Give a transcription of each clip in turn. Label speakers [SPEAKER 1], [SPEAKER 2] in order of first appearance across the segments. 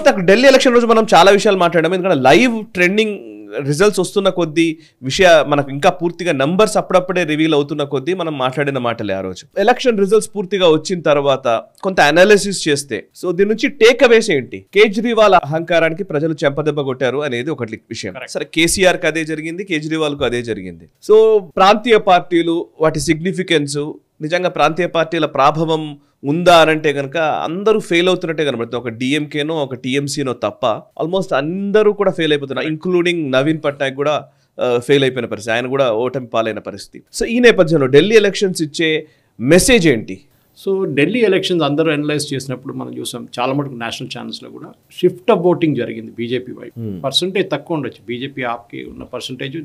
[SPEAKER 1] Almost నాకు Delhi election రోజు మనం చాలా విషయాలు మాట్లాడాము, ఎందుకంటే లైవ్ ట్రెండింగ్ రిజల్ట్స్ వస్తున్న కొద్దీ మనకు ఇంకా పూర్తిగా నంబర్స్ అప్పుడప్పుడే రివీల్ అవుతున్న కొద్దీ మనం మాట్లాడిన మాటలే ఆ రోజు. ఎలక్షన్ రిజల్ట్స్ పూర్తిగా వచ్చిన తర్వాత కొంత అనాలిసిస్ చేస్తే సో దీని నుంచి టేక్ అవేస్ ఏంటి? కేజ్రీవాల్ అహంకారానికి ప్రజలు చెంపదెబ్బ కొట్టారు అనేది ఒకటి విషయం. సరే, కేసీఆర్ కి అదే జరిగింది, కేజ్రీవాల్ కు అదే జరిగింది. సో ప్రాంతీయ పార్టీలు వాటి సిగ్నిఫికెన్స్, నిజంగా ప్రాంతీయ పార్టీల ప్రభావం ఉందా అనంటే కనుక అందరూ ఫెయిల్ అవుతున్నట్టే కనబడుతుంది. ఒక డిఎంకేనో ఒక టీఎంసీనో తప్ప ఆల్మోస్ట్ అందరూ కూడా ఫెయిల్ అయిపోతున్నారు, ఇంక్లూడింగ్ నవీన్ పట్నాయక్ కూడా ఫెయిల్ అయిపోయిన పరిస్థితి, ఆయన కూడా ఓటమి పాలైన పరిస్థితి. సో ఈ నేపథ్యంలో ఢిల్లీ ఎలక్షన్స్ ఇచ్చే మెసేజ్ ఏంటి?
[SPEAKER 2] సో ఢిల్లీ ఎలక్షన్స్ అందరూ అనలైజ్ చేసినప్పుడు మనం చూసాం చాలా మటుకు నేషనల్ ఛానల్స్లో కూడా షిఫ్ట్ ఆఫ్ ఓటింగ్ జరిగింది బీజేపీ వైపు. పర్సంటేజ్ తక్కువ ఉండొచ్చు, బీజేపీ ఆప్కి ఉన్న పర్సంటేజ్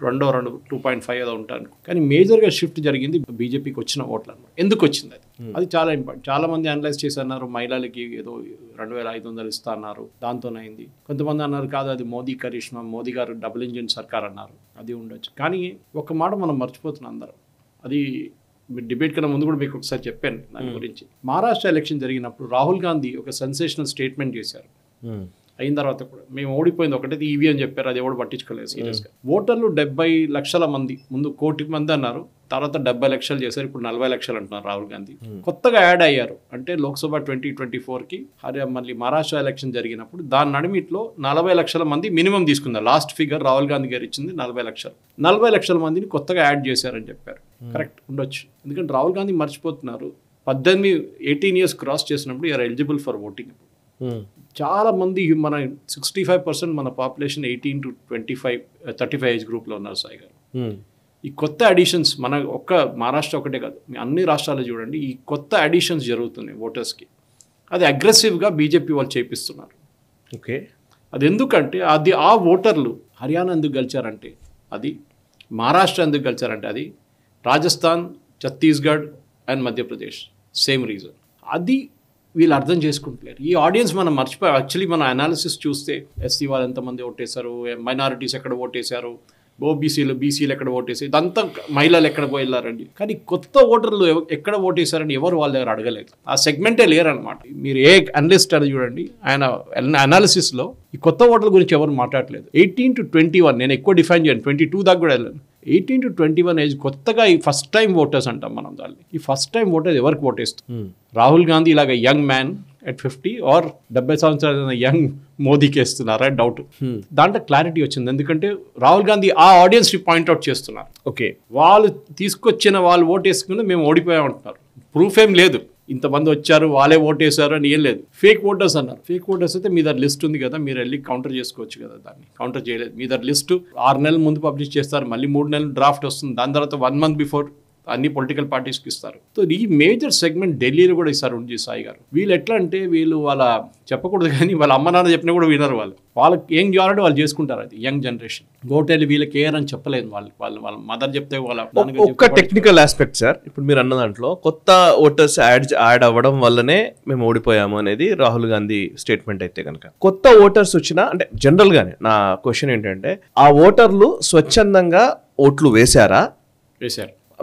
[SPEAKER 2] 2.5 ఏదో ఉంటాను, కానీ మేజర్గా షిఫ్ట్ జరిగింది బీజేపీకి వచ్చిన ఓట్లు అనమాట. ఎందుకు వచ్చింది అది చాలా ఇంపార్టెంట్. చాలా మంది అనలైజ్ చేసి అన్నారు మహిళలకి ఏదో 2,500 ఇస్తా అన్నారు, దాంతోనైంది. కొంతమంది అన్నారు కాదు అది మోదీ కరిష్మా, మోదీ గారు డబుల్ ఇంజిన్ సర్కార్ అన్నారు, అది ఉండొచ్చు. కానీ ఒక మాట మనం మర్చిపోతున్నాం అందరం, అది డిబేట్ కన్నా ముందు కూడా మీకు ఒకసారి చెప్పాను దాని గురించి. మహారాష్ట్ర ఎలక్షన్ జరిగినప్పుడు రాహుల్ గాంధీ ఒక సెన్సేషనల్ స్టేట్మెంట్ చేశారు. అయిన తర్వాత కూడా మేము ఓడిపోయింది ఒకటే ఈవీ అని చెప్పారు, అది ఎవడు పట్టించుకోలేదు సీరియస్గా. ఓటర్లు 70 లక్షల మంది, ముందు 1 కోటి మంది అన్నారు, తర్వాత 70 లక్షలు చేశారు, ఇప్పుడు 40 లక్షలు అంటున్నారు రాహుల్ గాంధీ. కొత్తగా యాడ్ అయ్యారు అంటే లోక్సభ 2024కి మళ్ళీ మహారాష్ట్ర ఎలక్షన్ జరిగినప్పుడు దాని నడిమిట్లో 40 లక్షల మంది మినిమం తీసుకున్నారు. లాస్ట్ ఫిగర్ రాహుల్ గాంధీ గారు ఇచ్చింది 40 లక్షలు. 40 లక్షల మందిని కొత్తగా యాడ్ చేశారని చెప్పారు. కరెక్ట్ ఉండొచ్చు, ఎందుకంటే రాహుల్ గాంధీ మర్చిపోతున్నారు 18 ఇయర్స్ క్రాస్ చేసినప్పుడు యూఆర్ ఎలిజిబుల్ ఫర్ ఓటింగ్. చాలా మంది మన 65% మన పాపులేషన్ 18 to 35 ఏజ్ గ్రూప్లో ఉన్నారు సాయి గారు. ఈ కొత్త అడిషన్స్ మన ఒక్క మహారాష్ట్ర ఒకటే కాదు, మీ అన్ని రాష్ట్రాలు చూడండి, ఈ కొత్త అడిషన్స్ జరుగుతున్నాయి ఓటర్స్కి. అది అగ్రెసివ్గా బీజేపీ వాళ్ళు చేపిస్తున్నారు.
[SPEAKER 1] ఓకే,
[SPEAKER 2] అది ఎందుకంటే అది ఆ ఓటర్లు హర్యానా ఎందుకు గెలిచారంటే అది, మహారాష్ట్ర ఎందుకు గెలిచారంటే అది, Rajasthan, Chhattisgarh and Madhya Pradesh same reason. అది వీళ్ళు అర్థం చేసుకుంటలేరు. ఈ ఆడియన్స్ మనం మర్చిపోయి యాక్చువల్లీ మన అనాలిసిస్ చూస్తే ఎస్సీ వాళ్ళు ఎంతమంది ఓటేశారు, మైనారిటీస్ ఎక్కడ ఓటేశారు, బీసీలు ఎక్కడ ఓటేసారు, ఇదంతా మహిళలు ఎక్కడ పోయిల్లారండి. కానీ కొత్త ఓటర్లు ఎక్కడ ఓటేశారని ఎవరు వాళ్ళ దగ్గర అడగలేదు, ఆ సెగ్మెంటే లేరనమాట. మీరు ఏ అనలిస్ట్ అని చూడండి, ఆయన అనాలిసిస్లో ఈ కొత్త ఓటర్ల గురించి ఎవరు మాట్లాడలేదు. 18 to 21 నేను ఎక్కువ డిఫైన్ చేయను, 22 దాకా కూడా వెళ్ళాను. 18 to 21 ఏజ్ కొత్తగా ఈ ఫస్ట్ టైం ఓటర్స్ అంటాం మనం దాన్ని. ఈ ఫస్ట్ టైం ఓటర్స్ ఎవరికి ఓటేస్తుంది? రాహుల్ గాంధీ ఇలాగ యంగ్ మ్యాన్ at 50 ఆర్ 70 సంవత్సరాల యంగ్ మోదీకి వేస్తున్నారా డౌట్. దాంట్లో క్లారిటీ వచ్చింది, ఎందుకంటే రాహుల్ గాంధీ ఆ ఆడియన్స్ ని పాయింట్అవుట్ చేస్తున్నారు.
[SPEAKER 1] ఓకే,
[SPEAKER 2] వాళ్ళు తీసుకొచ్చిన వాళ్ళు ఓటు వేసుకుని మేము ఓడిపోయామంటున్నారు, ప్రూఫ్ ఏం లేదు, ఇంతమంది వచ్చారు వాళ్ళే ఓటేశారు అని ఏం లేదు. ఫేక్ ఓటర్స్ అన్నారు. ఫేక్ ఓటర్స్ అయితే మీ దగ్గర లిస్ట్ ఉంది కదా, మీరు వెళ్ళి కౌంటర్ చేసుకోవచ్చు కదా, దాన్ని కౌంటర్ చేయలేదు. మీ దగ్గర లిస్టు 6 నెలల ముందు పబ్లిష్ చేస్తారు, మళ్ళీ 3 నెలలు డ్రాఫ్ట్ వస్తుంది, దాని తర్వాత 1 month బిఫోర్ అన్ని పొలిటికల్ పార్టీస్కి ఇస్తారు. సో ఈ మేజర్ సెగ్మెంట్ ఢిల్లీలో కూడా ఇస్తారు ఉండి సాయి గారు. వీళ్ళు ఎట్లా అంటే వీళ్ళు వాళ్ళ చెప్పకూడదు కానీ వాళ్ళ అమ్మ నాన్న చెప్పినా కూడా వినరు. వాళ్ళకి ఏం చేయాలంటే వాళ్ళు చేసుకుంటారు. అది యంగ్ జనరేషన్ గోటెళ్ళి వీళ్ళకి కేర్ అని చెప్పలేదు. వాళ్ళ మదర్ చెప్తే వాళ్ళ
[SPEAKER 1] ఒక్క టెక్నికల్ ఆస్పెక్ట్ సార్, ఇప్పుడు మీరు అన్న దాంట్లో కొత్త ఓటర్స్ యాడ్ అవ్వడం వల్లనే మేము ఓడిపోయాము అనేది రాహుల్ గాంధీ స్టేట్మెంట్ అయితే కనుక, కొత్త ఓటర్స్ వచ్చినా అంటే జనరల్ గానే నా క్వశ్చన్ ఏంటంటే ఆ ఓటర్లు స్వచ్ఛందంగా ఓట్లు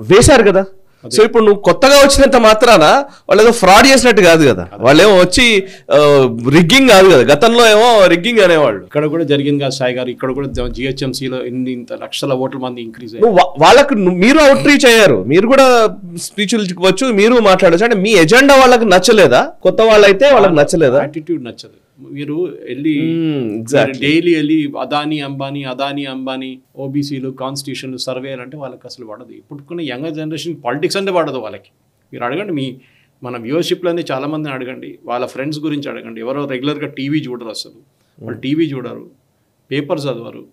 [SPEAKER 1] వేశారు కదా. సో ఇప్పుడు నువ్వు కొత్తగా వచ్చినంత మాత్రాన వాళ్ళు ఏదో ఫ్రాడ్ చేసినట్టు కాదు కదా, వాళ్ళేమో వచ్చి రిగ్గింగ్ కాదు కదా, గతంలో ఏమో రిగ్గింగ్ అనేవాళ్ళు.
[SPEAKER 2] ఇక్కడ కూడా జరిగింది కదా సాయి గారు, ఇక్కడ కూడా జిహెచ్ఎంసీలో ఇంత లక్షల ఓట్ల మంది ఇంక్రీజ్
[SPEAKER 1] వాళ్ళకు మీరు అవుట్ రీచ్ అయ్యారు, మీరు కూడా స్పీచ్లు ఇవ్వచ్చు, మీరు మాట్లాడచ్చు. అంటే మీ ఎజెండా వాళ్ళకి నచ్చలేదా? కొత్త వాళ్ళైతే వాళ్ళకి నచ్చలేదా?
[SPEAKER 2] యాటిట్యూడ్ నచ్చదు. మీరు వెళ్ళి డైలీ వెళ్ళి అదానీ అంబానీ ఓబీసీలు కాన్స్టిట్యూషన్లు సర్వేలు అంటే వాళ్ళకి అసలు పడదు. ఇప్పుడుకున్న యంగ్ జనరేషన్ పాలిటిక్స్ అంటే పడదు వాళ్ళకి. మీరు అడగండి, మన వ్యూవర్షిప్లోనే చాలా మందిని అడగండి, వాళ్ళ ఫ్రెండ్స్ గురించి అడగండి, ఎవరో రెగ్యులర్గా టీవీ చూడరు, అసలు వాళ్ళు టీవీ చూడరు, పేపర్ చదవరు.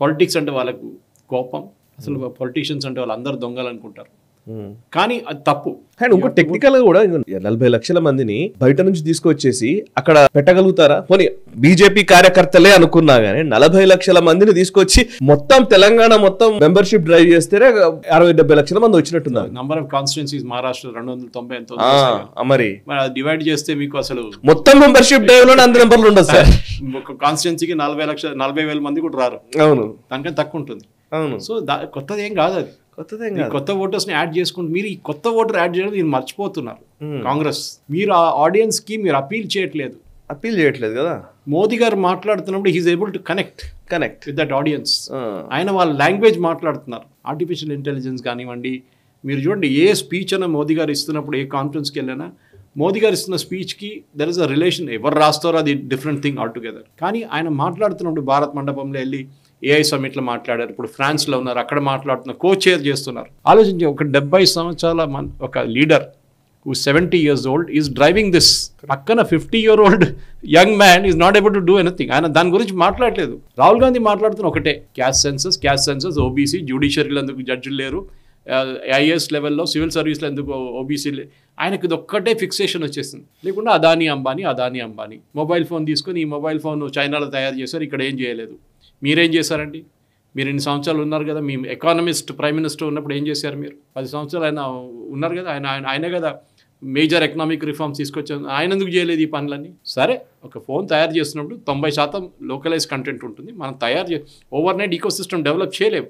[SPEAKER 2] పాలిటిక్స్ అంటే వాళ్ళకు కోపం, అసలు పొలిటీషియన్స్ అంటే వాళ్ళు అందరు దొంగలు అనుకుంటారు. కానీ అది తప్పు.
[SPEAKER 1] అండ్ ఇంకో టెక్నికల్ గా కూడా 40 లక్షల మందిని బయట నుంచి తీసుకొచ్చేసి అక్కడ పెట్టగలుగుతారా? పోనీ బీజేపీ కార్యకర్తలే అనుకున్నా గానీ 40 లక్షల మందిని తీసుకొచ్చి మొత్తం తెలంగాణ మొత్తం మెంబర్షిప్ డ్రైవ్ చేస్తేనే 60-70 లక్షల మంది వచ్చినట్టున్నారు.
[SPEAKER 2] నంబర్ ఆఫ్ కాన్స్టిట్యున్సీస్ మహారాష్ట్ర 290
[SPEAKER 1] మరి
[SPEAKER 2] డివైడ్ చేస్తే మీకు అసలు
[SPEAKER 1] మొత్తం మెంబర్షిప్ డ్రైవ్ లో అంత నెంబర్లు ఉండదు సార్.
[SPEAKER 2] ఒక కాన్స్టిట్యున్సీకి 40,000 మంది కూడా రారు.
[SPEAKER 1] అవును,
[SPEAKER 2] దానికన్నా తక్కువ ఉంటుంది.
[SPEAKER 1] అవును.
[SPEAKER 2] సో కొత్తది ఏం కాదు, అది కొత్త ఓటర్స్ ని యాడ్ చేసుకుంటూ మీరు ఈ కొత్త ఓటర్ యాడ్ చేయడం మీరు మర్చిపోతున్నారు. కాంగ్రెస్ మీరు ఆ ఆడియన్స్ కి మీరు అపీల్ చేయట్లేదు.
[SPEAKER 1] అపీల్ చేయట్లేదు కదా.
[SPEAKER 2] మోదీ గారు మాట్లాడుతున్నప్పుడు he is able to connect with that audience. ఆయన వాళ్ళ లాంగ్వేజ్ మాట్లాడుతున్నారు. ఆర్టిఫిషియల్ ఇంటెలిజెన్స్ కానివ్వండి, మీరు చూడండి ఏ స్పీచ్ అయినా మోదీ గారు ఇస్తున్నప్పుడు ఏ కాన్ఫరెన్స్కి వెళ్ళినా మోదీ గారు ఇస్తున్న స్పీచ్కి దెర్ ఇస్ అ రిలేషన్. ఎవరు రాస్తారో అది డిఫరెంట్ థింగ్ ఆల్ టుగెదర్. కానీ ఆయన మాట్లాడుతున్నప్పుడు భారత్ మండపంలో వెళ్ళి ఏఐ సమ్మిట్లో మాట్లాడారు, ఇప్పుడు ఫ్రాన్స్లో ఉన్నారు, అక్కడ మాట్లాడుతున్నారు, కో చైర్ చేస్తున్నారు. ఆలోచించి ఒక 70 సంవత్సరాల ఒక leader who 70 years old is driving this. పక్కన 50-year-old young man is not able to do anything. ఆయన దాని గురించి మాట్లాడలేదు. రాహుల్ గాంధీ మాట్లాడుతున్న ఒకటే, క్యాస్ట్ సెన్సస్, ఓబీసీ, జ్యుడిషియరీలో ఎందుకు జడ్జిలు లేరు, ఐఏఎస్ లెవెల్లో సివిల్ సర్వీస్లో ఎందుకు ఓబీసీ ఆయనకి ఇది ఒక్కటే ఫిక్సేషన్ వచ్చేసింది. లేకుండా అదానీ అంబానీ మొబైల్ ఫోన్ తీసుకొని ఈ మొబైల్ ఫోన్ చైనాలో తయారు చేశారు, ఇక్కడ ఏం చేయలేదు. మీరేం చేశారండి? మీరు ఇన్ని సంవత్సరాలు ఉన్నారు కదా, మీ ఎకానమిస్ట్ ప్రైమ్ మినిస్టర్ ఉన్నప్పుడు ఏం చేశారు? మీరు 10 సంవత్సరాలు ఆయన ఉన్నారు కదా, ఆయనే కదా మేజర్ ఎకనామిక్ రిఫార్మ్స్ తీసుకొచ్చారు. ఆయన ఎందుకు చేయలేదు ఈ పనులన్నీ? సరే, ఒక ఫోన్ తయారు చేస్తున్నప్పుడు 90% లోకలైజ్ కంటెంట్ ఉంటుంది. మనం overnight ecosystem develop చేయలేము.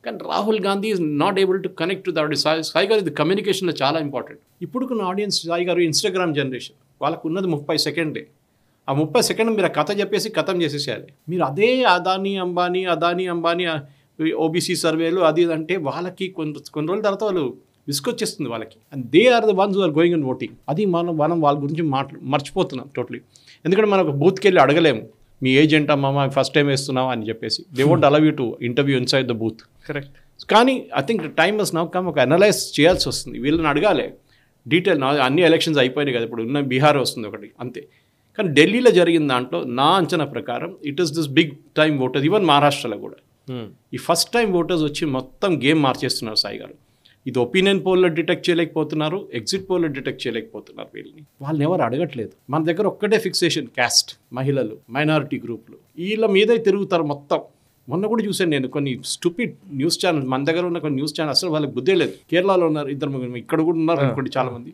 [SPEAKER 2] కానీ Rahul Gandhi is not able to connect to that. Sai గారు ఇది కమ్యూనికేషన్లో చాలా ఇంపార్టెంట్. ఇప్పుడున్న ఆడియన్స్ సాయి గారు ఇన్స్టాగ్రామ్ జనరేషన్, వాళ్ళకు ఉన్నది 30 సెకండే. ఆ 30 సెకండ్ మీరు ఆ కథ చెప్పేసి ఖతం చేసేసేయాలి. మీరు అదే అదానీ అంబానీ ఓబీసీ సర్వేలు అది అంటే వాళ్ళకి కొన్ని రోజుల తర్వాత వాళ్ళు విసుకొచ్చేస్తుంది వాళ్ళకి. And they are the ones who are going and voting. అది మనం వాళ్ళ గురించి మర్చిపోతున్నాం టోటలీ. ఎందుకంటే మనం ఒక బూత్కి వెళ్ళి అడగలేము, మీ ఏజెంట్ అమ్మా ఫస్ట్ టైం వేస్తున్నాం అని చెప్పేసి. They won't allow you to interview inside the booth.
[SPEAKER 1] Correct.
[SPEAKER 2] కానీ I think time must now come. ఒక అనలైజ్ చేయాల్సి వస్తుంది, వీళ్ళని అడగాలి డీటెయిల్. అన్ని ఎలక్షన్స్ అయిపోయినాయి కదా, ఇప్పుడు ఉన్న బీహార్ వస్తుంది ఒకటి అంతే. కానీ ఢిల్లీలో జరిగిన దాంట్లో నా అంచనా ప్రకారం it is this big time voters. Even మహారాష్ట్రలో కూడా ఈ ఫస్ట్ టైం ఓటర్స్ వచ్చి మొత్తం గేమ్ మార్చేస్తున్నారు సాయి గారు. ఇది ఒపీనియన్ పోల్లో డిటెక్ట్ చేయలేకపోతున్నారు, ఎగ్జిట్ పోల్లో డిటెక్ట్ చేయలేకపోతున్నారు. వాళ్ళని ఎవరు అడగట్లేదు. మన దగ్గర ఒక్కటే ఫిక్సేషన్, క్యాస్ట్, మహిళలు, మైనారిటీ గ్రూపులు, వీళ్ళ మీదే తిరుగుతారు మొత్తం. మొన్న కూడా చూశాను నేను కొన్ని స్టూపిడ్ న్యూస్ ఛానల్, మన దగ్గర ఉన్న కొన్ని న్యూస్ ఛానల్ అసలు వాళ్ళకి బుద్ధే లేదు. కేరళలో ఉన్నారు 2-3, ఇక్కడ కూడా ఉన్నారు అనుకోండి చాలా మంది.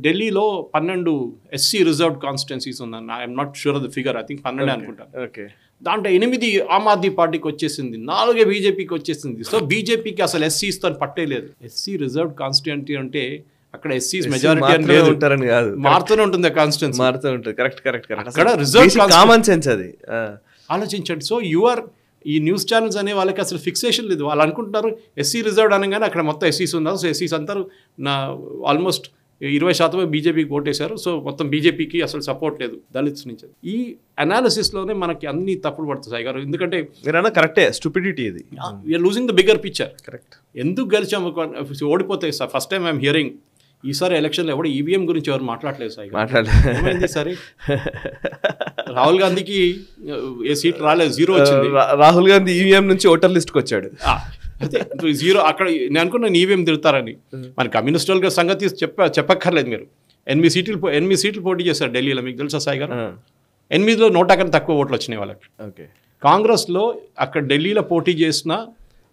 [SPEAKER 2] ఢిల్లీలో 12 ఎస్సీ రిజర్వ్డ్ కాన్స్టిట్యున్సీస్ ఉన్నాయి. I'm not sure of the figure, I think 12 అనుకుంటాను.
[SPEAKER 1] ఓకే.
[SPEAKER 2] దాంట్లో 8 ఆమ్ ఆద్మీ పార్టీకి వచ్చేసింది, 4 బీజేపీకి వచ్చేసింది. సో బీజేపీకి అసలు ఎస్సీస్తో పట్టేలేదు. ఎస్సీ రిజర్వ్డ్ కాన్స్టిట్యున్సీ అంటే అక్కడ ఎస్సీస్ మెజారిటీ అని లేదు, ఉంటారని కాదు, మారుతూనే ఉంటుంది కాన్స్టిట్యున్సీ, మారుతూ ఉంటుంది. కరెక్ట్. అక్కడ రిజర్వ్ కామన్ సెన్స్ అది ఆలోచించండి. సో ఈ న్యూస్ ఛానల్స్ అనే వాళ్ళకి అసలు ఫిక్సేషన్ లేదు. వాళ్ళు అనుకుంటున్నారు ఎస్సీ రిజర్వ్డ్ అనగానే అక్కడ మొత్తం ఎస్సీస్ ఉన్నారు. సో ఎస్సీస్ అందరూ ఆల్మోస్ట్ 20% బీజేపీకి ఓటేశారు. సో మొత్తం బీజేపీకి అసలు సపోర్ట్ లేదు దళిత్స్ నుంచి. ఈ అనాలిసిస్లోనే మనకి అన్ని తప్పులు పడుతుంది సాయి గారు. ఎందుకంటే
[SPEAKER 1] మీరన్నా కరెక్టే, స్టూపిడిటీ ఇది.
[SPEAKER 2] We are losing the bigger picture. Correct. ఎందుకు గెలిచాము, ఓడిపోతే ఫస్ట్ టైం ఐఎమ్ హియరింగ్ ఈసారి ఎలక్షన్లో ఎవరు ఈవీఎం గురించి ఎవరు మాట్లాడలేదు సాయి, మాట్లాడలేదు. సరే, రాహుల్ గాంధీకి ఏ సీట్ రాలేదు, 0 వచ్చింది.
[SPEAKER 1] రాహుల్ గాంధీ ఈవీఎం నుంచి ఓటర్ లిస్ట్కి వచ్చాడు.
[SPEAKER 2] అదే 0. అక్కడ నేను అనుకున్నాను ఈవీఎం తిరుగుతారని. మన కమ్యూనిస్టుల సంగతి చెప్పక్కర్లేదు. మీరు 8 సీట్లు పోటీ చేశారు ఢిల్లీలో, మీకు తెలుసా సాయి గారు? 8లో 100 కన్నా తక్కువ ఓట్లు వచ్చినాయి వాళ్ళకి. ఓకే. కాంగ్రెస్లో అక్కడ ఢిల్లీలో పోటీ చేసిన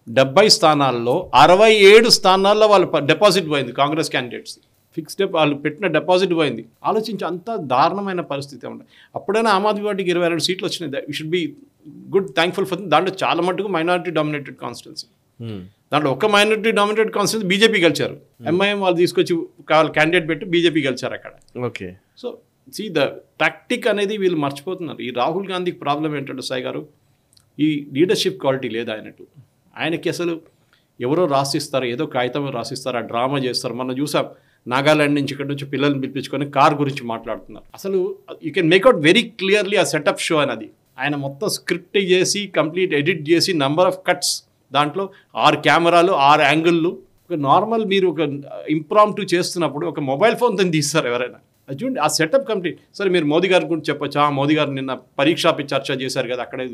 [SPEAKER 2] 70 స్థానాల్లో 67 స్థానాల్లో వాళ్ళు డిపాజిట్ పోయింది. కాంగ్రెస్ క్యాండిడేట్స్ ఫిక్స్డ్ వాళ్ళు పెట్టిన డిపాజిట్ పోయింది. ఆలోచించి అంత దారుణమైన పరిస్థితి ఉంది. అప్పుడైనా ఆమ్ ఆద్మీ పార్టీకి 22 సీట్లు వచ్చినాయి. You should be good thankful for. దాంట్లో చాలా మటుకు మైనారిటీ డామినేటెడ్ కాన్స్టిట్యున్సీ. దాంట్లో ఒక మైనారిటీ డామినేటెడ్ కాన్స్టిట్యున్సీ బీజేపీ గెలిచారు. ఎంఐఎం వాళ్ళు తీసుకొచ్చి వాళ్ళ క్యాండిడేట్ పెట్టి బీజేపీ గెలిచారు అక్కడ. ఓకే. సో ద టాక్టిక్ అనేది వీళ్ళు మర్చిపోతున్నారు. ఈ రాహుల్ గాంధీకి ప్రాబ్లం ఏంటంటే సాయి గారు, ఈ లీడర్షిప్ క్వాలిటీ లేదు ఆయనకు. ఆయనకి అసలు ఎవరో రాసిస్తారు, ఏదో కాగితం రాసిస్తారు, ఆ డ్రామా చేస్తారు. మనం చూసాం నాగాలాండ్ నుంచి ఇక్కడ నుంచి పిల్లల్ని పిలిపించుకొని కార్ గురించి మాట్లాడుతున్నారు. అసలు you can make out very clearly ఆ సెటప్ షో అనేది. ఆయన మొత్తం స్క్రిప్ట్ చేసి కంప్లీట్ ఎడిట్ చేసి నంబర్ ఆఫ్ కట్స్, దాంట్లో 6 కెమెరాలు 6 యాంగిళ్ళు. ఒక నార్మల్ మీరు ఒక ఇంప్రాంప్టు చేస్తున్నప్పుడు ఒక మొబైల్ ఫోన్తో తీస్తారు ఎవరైనా. అది చూడండి ఆ సెటప్ కంప్లీట్. సరే మీరు మోదీ గారి గురించి చెప్పొచ్చా, మోదీ గారు నిన్న పరీక్షాపై చర్చ చేశారు కదా అక్కడే,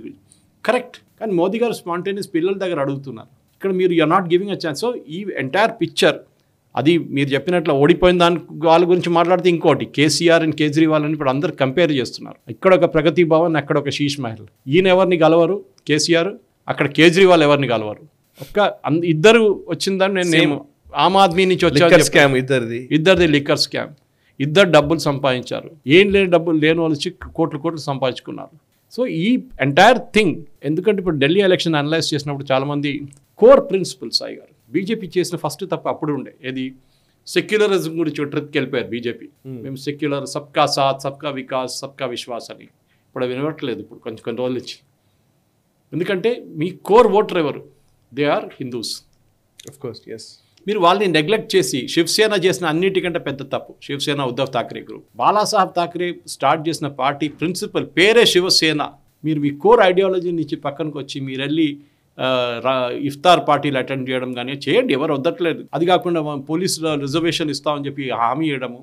[SPEAKER 2] కరెక్ట్. కానీ మోదీ గారు స్పాంటేనియస్ పిల్లల దగ్గర అడుగుతున్నారు. ఇక్కడ మీరు you are not giving a chance. So ఈ ఎంటైర్ పిక్చర్ అది మీరు చెప్పినట్లు ఓడిపోయిన దాని వాళ్ళ గురించి మాట్లాడితే ఇంకోటి కేసీఆర్ అండ్ కేజ్రీవాల్ అని ఇప్పుడు అందరు కంపేర్ చేస్తున్నారు. ఇక్కడ ఒక ప్రగతి భవన్, అక్కడ ఒక శీష్ మహల్. ఈయన ఎవరిని గెలవరు కేసీఆర్, అక్కడ కేజ్రీవాల్ ఎవరిని గెలవరు. ఇద్దరు వచ్చిందని నేను ఆమ్ ఆద్మీ నుంచి వచ్చాను. ఇద్దరిది లిక్కర్ స్కామ్. ఇద్దరు డబ్బులు సంపాదించారు. ఏం లేని డబ్బులు లేని వాళ్ళు వచ్చి కోట్లు సంపాదించుకున్నారు. సో ఈ ఎంటైర్ థింగ్, ఎందుకంటే ఇప్పుడు ఢిల్లీ ఎలక్షన్ అనలైజ్ చేసినప్పుడు చాలామంది కోర్ ప్రిన్సిపల్స్ సాయి గారు బీజేపీ చేసిన ఫస్ట్ తప్ప అప్పుడు ఉండే ఏది సెక్యులరిజం గురించి ట్రిప్కి వెళ్ళిపోయారు బీజేపీ. మేము సెక్యులర్, సబ్కా సాత్, సబ్కా వికాస్, సబ్కా విశ్వాస్ అని. ఇప్పుడు అవి వినవట్లేదు ఇప్పుడు కొన్ని రోజుల నుంచి. ఎందుకంటే మీ కోర్ ఓటర్ ఎవరు? They are Hindus.
[SPEAKER 1] Of course, yes.
[SPEAKER 2] మీరు వాళ్ళని నెగ్లెక్ట్ చేసి శివసేన చేసిన అన్నిటికంటే పెద్ద తప్పు శివసేన, ఉద్ధవ్ ఠాక్రే గ్రూప్. బాలాసాహెబ్ ఠాక్రే స్టార్ట్ చేసిన పార్టీ ప్రిన్సిపల్ పేరే శివసేన. మీరు మీ కోర్ ఐడియాలజీ నుంచి పక్కనకు వచ్చి మీరు వెళ్ళి ఇఫ్తార్ పార్టీలు అటెండ్ చేయడం కానీ చేయండి, ఎవరు వద్దట్లేదు. అది కాకుండా పోలీసు రిజర్వేషన్ ఇస్తామని చెప్పి హామీ ఇవ్వడము,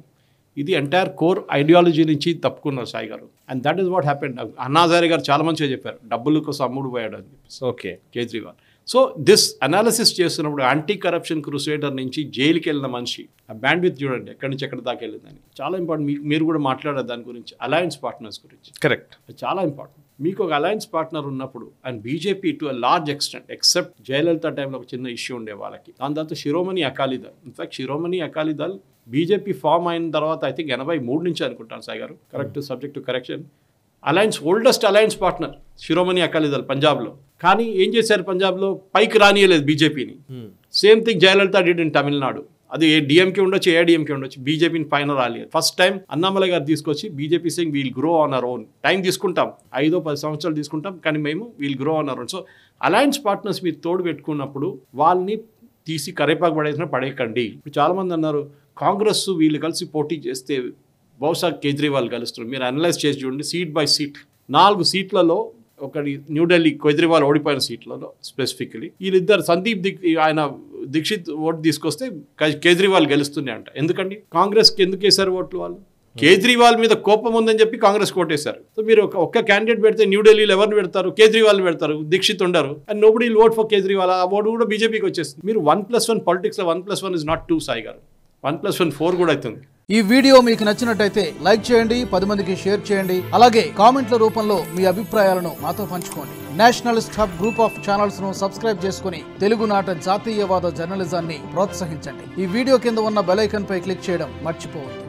[SPEAKER 2] ఇది ఎంటైర్ కోర్ ఐడియాలజీ నుంచి తప్పుకున్నారు సాయి గారు. And that is what happened. Anna Hazare గారు చాలా మంచిగా చెప్పారు, డబ్బుల కోసం అమ్ముడు పోయాడు అని చెప్పి.
[SPEAKER 1] Okay,
[SPEAKER 2] Kejriwal. So this analysis చేస్తున్నప్పుడు యాంటీ కరప్షన్ క్రూసేడర్ నుంచి జైలుకి వెళ్ళిన మనిషి, ఆ బ్యాండ్ విత్ చూడండి ఎక్కడి నుంచి ఎక్కడి దాకా వెళ్ళిందని. చాలా ఇంపార్టెంట్. మీరు కూడా మాట్లాడారు దాని గురించి, అలయన్స్ పార్ట్నర్స్ గురించి.
[SPEAKER 1] కరెక్ట్,
[SPEAKER 2] చాలా ఇంపార్టెంట్. మీకు ఒక అలయన్స్ పార్ట్నర్ ఉన్నప్పుడు, and BJP to a large extent, except Jayalalithaa టైంలో ఒక చిన్న ఇష్యూ ఉండే వాళ్ళకి, దాని తర్వాత Shiromani Akali Dal. In fact Shiromani Akali Dal BJP form అయిన తర్వాత ఐ థింక్ 83 నుంచి అనుకుంటాను Sai garu, correct, subject to correction. Alliance, oldest alliance partner Shiromani Akali Dal పంజాబ్లో. కానీ ఏం చేశారు పంజాబ్లో? పైకి రానియలేదు బీజేపీని. Same thing Jayalalithaa did in Tamil Nadu. అది డిఎంకే ఉండొచ్చు, ఏఐడిఎంకే ఉండొచ్చు, బీజేపీని పైన రాలేదు. ఫస్ట్ టైం అన్నామలై గారు తీసుకొచ్చి బీజేపీ సింగ్ we'll grow on our own. Time తీసుకుంటాం, 5-10 సంవత్సరాలు తీసుకుంటాం, కానీ మేము we'll grow on our own. So alliance partners మీరు తోడు పెట్టుకున్నప్పుడు వాళ్ళని తీసి కరేపాకు పడేసిన పడేయకండి. ఇప్పుడు చాలామంది అన్నారు కాంగ్రెస్ వీళ్ళు కలిసి పోటీ చేస్తే బహుశా కేజ్రీవాల్ కలుస్తున్నారు. మీరు అనలైజ్ చేసి చూడండి, సీట్ బై సీట్ 4 సీట్లలో, ఒకటి న్యూఢిల్లీ కేజ్రీవాల్ ఓడిపోయిన సీట్లలో స్పెసిఫికలీ వీళ్ళిద్దరు, సందీప్ ఆయన దీక్షిత్ ఓటు తీసుకొస్తే కేజ్రీవాల్ గెలుస్తుంది అంట. ఎందుకండి? కాంగ్రెస్కి ఎందుకు వేశారు ఓట్లు వాళ్ళు? కేజ్రీవాల్ మీద కోపం ఉందని చెప్పి కాంగ్రెస్ ఓటేశారు. సో మీరు ఒక్క క్యాండిడేట్ పెడితే న్యూఢిల్లీలో ఎవరిని పెడతారు? కేజ్రీవాల్ పెడతారు, దీక్షిత్ ఉండరు. And nobody will vote for Kejriwal. ఆ ఓటు కూడా బీజేపీకి వచ్చేస్తుంది. మీరు 1+1 పాలిటిక్స్లో 1+1 ఇస్ నాట్ 2 సాయి గారు, 1+1 4 కూడా అవుతుంది.
[SPEAKER 3] ఈ వీడియో మీకు నచ్చినట్టయితే లైక్ చేయండి, 10 మందికి షేర్ చేయండి. అలాగే కామెంట్ల రూపంలో మీ అభిప్రాయాలను మాతో పంచుకోండి. Nationalist hub group of channels ను సబ్స్క్రైబ్ చేసుకుని తెలుగునాట జాతీయవాద జర్నలిజాన్ని ప్రోత్సహించండి. ఈ వీడియో కింద ఉన్న బెల్ ఐకాన్ పై క్లిక్ చేయడం మర్చిపోవద్దు.